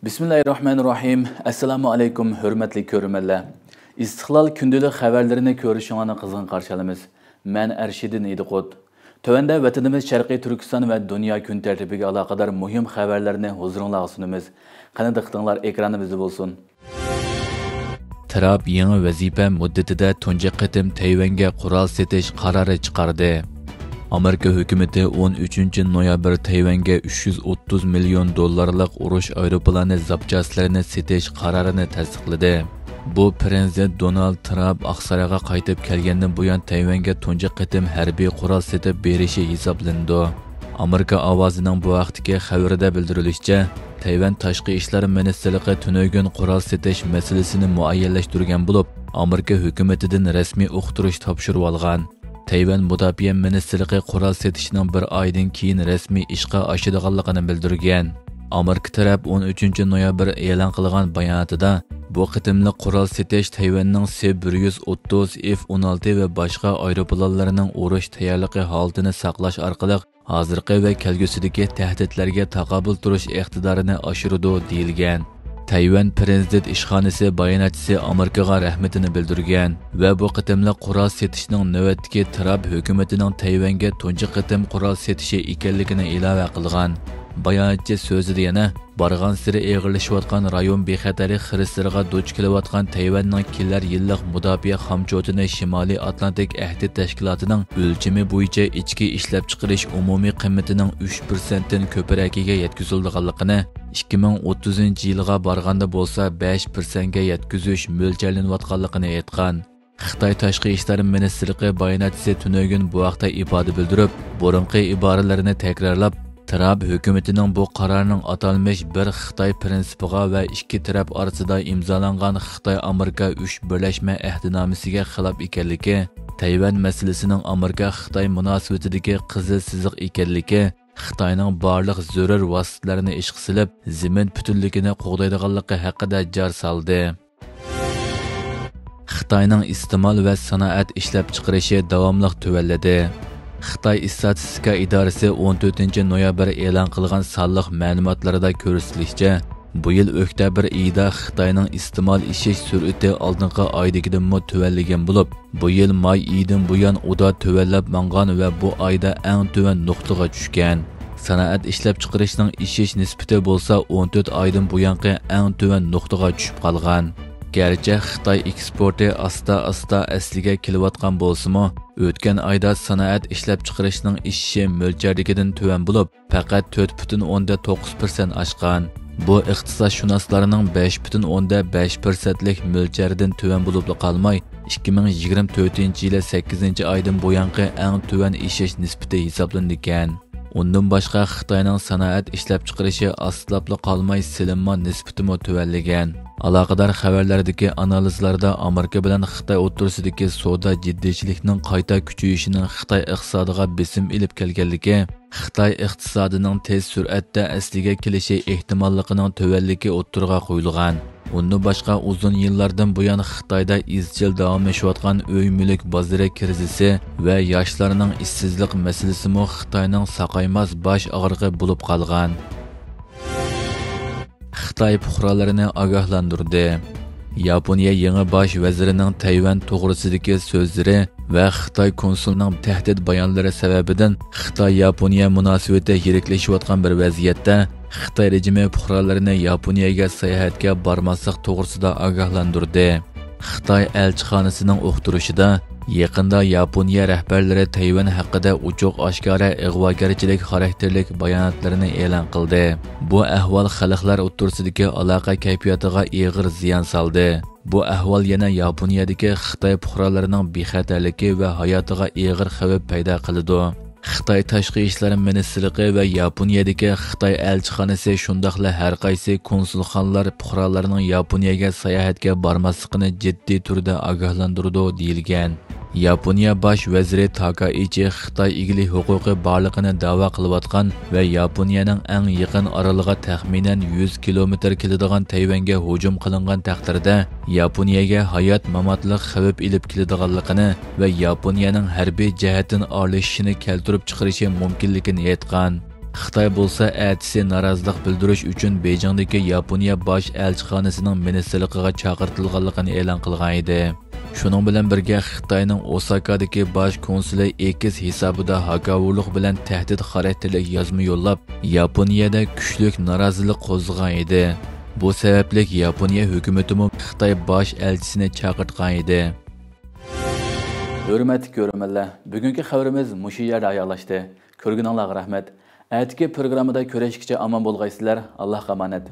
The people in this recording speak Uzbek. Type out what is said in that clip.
Bismillahirrahmanirrahim. Assalamu alaykum, hurmatli ko'rmanlar. İstiqlal kundalik xabarlarini ko'rishinglarni qizg'in qarshi olamiz. Men Arshidin Ediqot. Tövəndə vatanimiz Sharqiy Turkiston va dunyo kun tartibiga aloqador muhim xabarlarni huzuringizga sunamiz. Qani diqqatinglar ekranimizda bo'lsin. Trump yangi vazifa muddatida tunji qatim Tayvanga qurol setish qarori chiqardi. Amerika hukumati 13 noyabr Tayvanga 330 million dollarlik urush aeroplani zapchaslarini setish qarorini tasdiqladi. Bu prezident Donald Trump Aqsaraga qaytib kelgandan buyon Tayvanga tunji qatim harbiy qurol setib berishi hisoblandi. Amerika ovozining bu vaqtdagi xabarida bildirilishicha, Tayvan tashqi ishlar ministrligi tunugun qurol setish masalasini muayyanlashtirgan bo'lib, Amerika hukumatidan rasmiy uqtirish topshirib olgan. Tayvan Mudofaa ministrligi qurol setishning bir oydan keyin rasmiy ishga oshirganligini bildirgan. Amerika taraf 13 noyabr e'lon qilgan bayonotida bu qitimliq qurol setish Tayvanning C-130, F-16 va boshqa aeroplanlarining urush tayyorligi holatini saqlash orqali hozirgi va kelgusidagi tahdidlarga taqobil turish iqtidorini oshiradi deyilgan. Tayvan prezident ishxonasi bayonotchisi Amerikaga rahmatini bildirgan va bu qitimliq qurol setishning navbatdagi Trump hukumatining Tayvanga tunji qitim qurol setishi ekanligini ilova qilgan. Bayonotchi so'zida yana borgan siri eg'irlashayotgan rayon bexatarlik xirislariga duch kelayotgan Tayvanning kelar yillik mudofaa xomchotini Shimoliy Atlantik ahdi tashkilotining o'lchami bo'yicha ichki ishlab chiqarish umumiy qiymatining 3% dan ko'proqiga yetkazilganligini, 2030-yilga borganda bo'lsa 5% ga yetkazish mo'ljallanayotganligini aytgan. Xitoy tashqi ishlar ministrligi bayonotchisi tunugun bu vaqtda ifoda bildirib, burunqi iboralarini takrorlab, Trump hukumatining bu qarorining atalmish bir Xitoy prinsipiga va ikki taraf orasida imzolangan Xitoy-Amerika 3 birlashma ahdnomasiga xilof ekanligi, Tayvan masalasining Amerika-Xitoy munosabatidagi qizil siziq ekanligi, Xitoyning barliq zarur vositalarini ishga solib, zamin butunligini qo'g'daydiganligi haqida jar soldi. Xitoyning iste'mol va sanoat ishlab chiqarishi davomli tuvalladi. Xitoy istatistika idorasi 14 noyabr e'lon qilgan sonliq ma'lumotlarida ko'rsatilishicha, bu yil oktyabr oyida Xitoyning iste'mol ishish sur'ati oldingi oydagidan tuvallagan bo'lib, bu yil may oyidan buyon uda tuvallab mangan va bu oyda eng tuvan nuqtaga tushgan. Sanoat ishlab chiqarishning ishish nisbati bo'lsa 14 oydan buyongi eng tuvan nuqtaga tushib qolgan. Gerçi Xitoy eksporti asta-asta asliga kelayotgan bo'lsa-mu, o'tgan oyda sanoat ishlab chiqarishning ishishi mo'ljaldagidan tuvan bo'lib, faqat 4.9% oshgan. Bu iqtisodshunoslarning 5.5%lik mo'ljaldan tuvan bo'lib qolmay, 2024-yil 8-oydan buyongi eng tuvan ishish nisbati hisoblangan. Undan boshqa Xitoyning sanoat ishlab chiqarishi astlabli qolmay silinma nisbati tuvanlagan. Aloqador xabarlardagi analizlarda Amerika bilan Xitoy o'rtasidagi savdo jiddiychilikning qayta kuchayishining Xitoy iqtisodiga besim ilib kelganligi, Xitoy iqtisodining tez sur'atda asliga kelishi ehtimolligining tuvanligi o'ttirg'a qo'yilgan. Undan boshqa uzun yillardan buyon Xitoyda izchil davomlashayotgan uy-mulk bozori krizisi va yoshlarning ishsizlik masalasi mu Xitoyning saqaymas bosh og'rig'i bo'lib qolgan. Xitoy fuqarolarini ogohlantirdi. Yaponiya yangi bosh vazirining Tayvan to'g'risidagi so'zlari va Xitoy konsulining tahdid bayonlari sababidan Xitoy-Yaponiya munosabati yiriklashayotgan bir vaziyatda Xitoy rejimi fuqarolarini Yaponiyaga sayohatga bormaslik to'g'risida ogohlantirdi. Xitoy elchixonasining uqtirishida yaqinda Yaponiya rahbarlari Tayvan haqida ochiq-oshkora ig'vogarchilik xarakterlik bayonotlarini e'lon qildi. Bu ahvol xalqlar o'rtasidagi aloqa kayfiyatiga og'ir ziyon soldi. Bu ahvol yana Yaponiyadagi Xitoy fuqarolarining bexatarligi va hayotiga og'ir xavf paydo qildi. Xitoy tashqi ishlar ministrligi va Yaponiyadagi Xitoy elchixonasi shundaqla har qaysi konsulxonalar fuqarolarining Yaponiyaga sayohatga bormasligini jiddiy turda ogohlantirdi deyilgan. Yaponiya bosh vaziri Takaichi Xitoy egalik huquqi borligini da'vo qilayotgan va Yaponiyaning eng yaqin oraliga taxminan 100 kilometr keladigan Tayvanga hujum qilingan taqdirda Yaponiyaga hayot-mamotlik xavf ilib keladiganligini va Yaponiyaning harbiy jihatdan aralashishini keltirib chiqarishi mumkinligini aytgan. Xitoy bo'lsa atisi norozilik bildirish uchun Beyjingdagi Yaponiya bosh elchixonasining ministrligiga chaqirtirilganligini e'lon qilgan edi. Shuning bilan birga Xitoyning Osakadagi bosh konsuli X hisobida haqavurlik bilan tahdid xarakterli yozma yo'llab, Yaponiyada kuchli norozilik qo'zg'agan edi. Bu sababli Yaponiya hukumati Xitoy bosh elchisini chaqirtgan edi. Hurmatli ko'ruvchilar, bugungi xabarimiz mushu yerda oyoqlashdi. Ko'rganingizga rahmat. Atigi programmada ko'rishguncha omon bo'lgaysizlar. Allohga omonat.